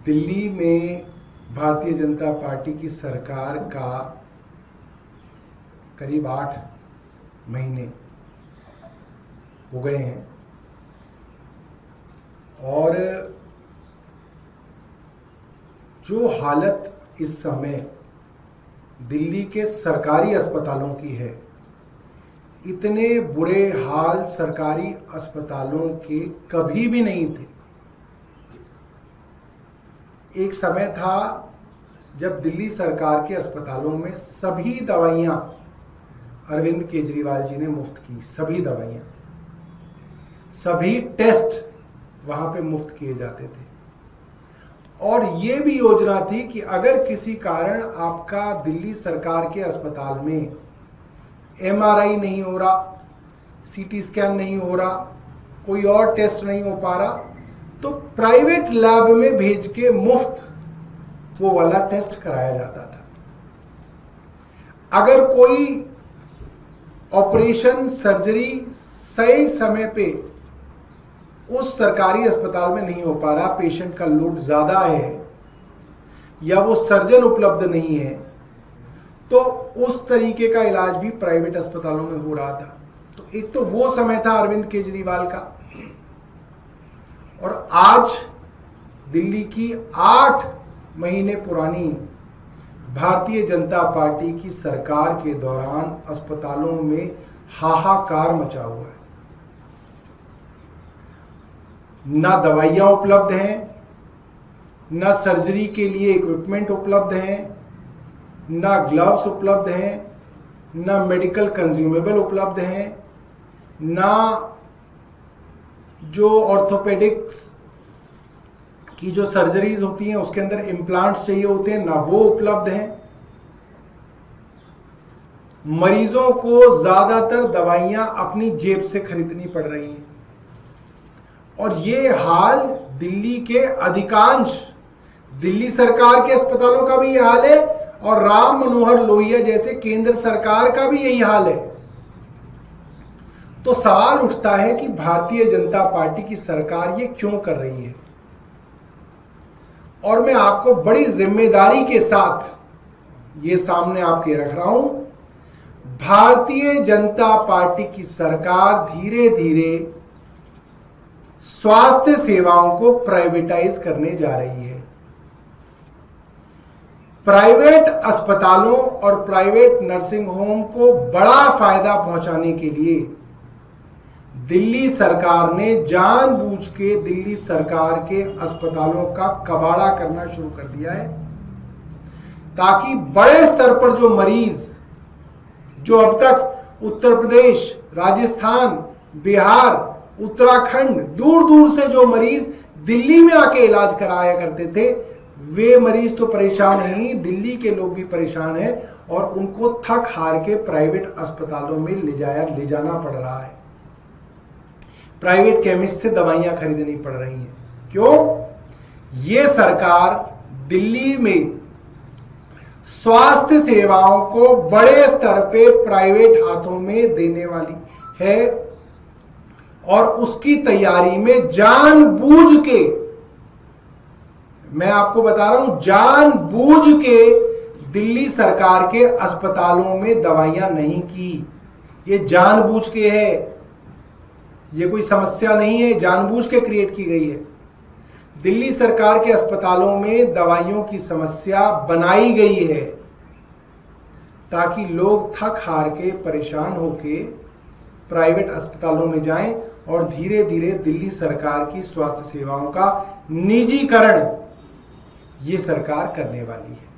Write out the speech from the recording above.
दिल्ली में भारतीय जनता पार्टी की सरकार का करीब 8 महीने हो गए हैं और जो हालत इस समय दिल्ली के सरकारी अस्पतालों की है, इतने बुरे हाल सरकारी अस्पतालों के कभी भी नहीं थे। एक समय था जब दिल्ली सरकार के अस्पतालों में सभी दवाइयाँ अरविंद केजरीवाल जी ने मुफ्त की, सभी दवाइयाँ, सभी टेस्ट वहाँ पे मुफ्त किए जाते थे। और ये भी योजना थी कि अगर किसी कारण आपका दिल्ली सरकार के अस्पताल में MRI नहीं हो रहा, CT स्कैन नहीं हो रहा, कोई और टेस्ट नहीं हो पा रहा, तो प्राइवेट लैब में भेज के मुफ्त वो वाला टेस्ट कराया जाता था। अगर कोई ऑपरेशन सर्जरी सही समय पे उस सरकारी अस्पताल में नहीं हो पा रहा, पेशेंट का लोड ज़्यादा है या वो सर्जन उपलब्ध नहीं है, तो उस तरीके का इलाज भी प्राइवेट अस्पतालों में हो रहा था। तो एक तो वो समय था अरविंद केजरीवाल का, और आज दिल्ली की 8 महीने पुरानी भारतीय जनता पार्टी की सरकार के दौरान अस्पतालों में हाहाकार मचा हुआ है। ना दवाइयाँ उपलब्ध हैं, ना सर्जरी के लिए इक्विपमेंट उपलब्ध हैं, ना ग्लव्स उपलब्ध हैं, ना मेडिकल कंज्यूमेबल उपलब्ध हैं, ना जो ऑर्थोपेडिक्स की जो सर्जरीज होती हैं उसके अंदर इम्प्लांट्स चाहिए होते हैं, ना वो उपलब्ध हैं। मरीजों को ज्यादातर दवाइयां अपनी जेब से खरीदनी पड़ रही हैं, और ये हाल दिल्ली के अधिकांश दिल्ली सरकार के अस्पतालों का भी ये हाल है, और राम मनोहर लोहिया जैसे केंद्र सरकार का भी यही हाल है। तो सवाल उठता है कि भारतीय जनता पार्टी की सरकार ये क्यों कर रही है, और मैं आपको बड़ी जिम्मेदारी के साथ ये सामने आपके रख रहा हूं। भारतीय जनता पार्टी की सरकार धीरे धीरे स्वास्थ्य सेवाओं को प्राइवेटाइज करने जा रही है। प्राइवेट अस्पतालों और प्राइवेट नर्सिंग होम को बड़ा फायदा पहुंचाने के लिए दिल्ली सरकार ने जानबूझ के दिल्ली सरकार के अस्पतालों का कबाड़ा करना शुरू कर दिया है, ताकि बड़े स्तर पर जो मरीज, जो अब तक उत्तर प्रदेश, राजस्थान, बिहार, उत्तराखंड, दूर दूर से जो मरीज दिल्ली में आके इलाज कराया करते थे, वे मरीज तो परेशान ही, दिल्ली के लोग भी परेशान हैं, और उनको थक हार के प्राइवेट अस्पतालों में ले जाना पड़ रहा है। प्राइवेट केमिस्ट से दवाइयां खरीदनी पड़ रही हैं। क्यों? ये सरकार दिल्ली में स्वास्थ्य सेवाओं को बड़े स्तर पे प्राइवेट हाथों में देने वाली है, और उसकी तैयारी में जानबूझ के, मैं आपको बता रहा हूं, जानबूझ के दिल्ली सरकार के अस्पतालों में दवाइयां नहीं की। ये जानबूझ के है, ये कोई समस्या नहीं है, जानबूझ के क्रिएट की गई है। दिल्ली सरकार के अस्पतालों में दवाइयों की समस्या बनाई गई है ताकि लोग थक हार के, परेशान होके प्राइवेट अस्पतालों में जाएं, और धीरे धीरे दिल्ली सरकार की स्वास्थ्य सेवाओं का निजीकरण ये सरकार करने वाली है।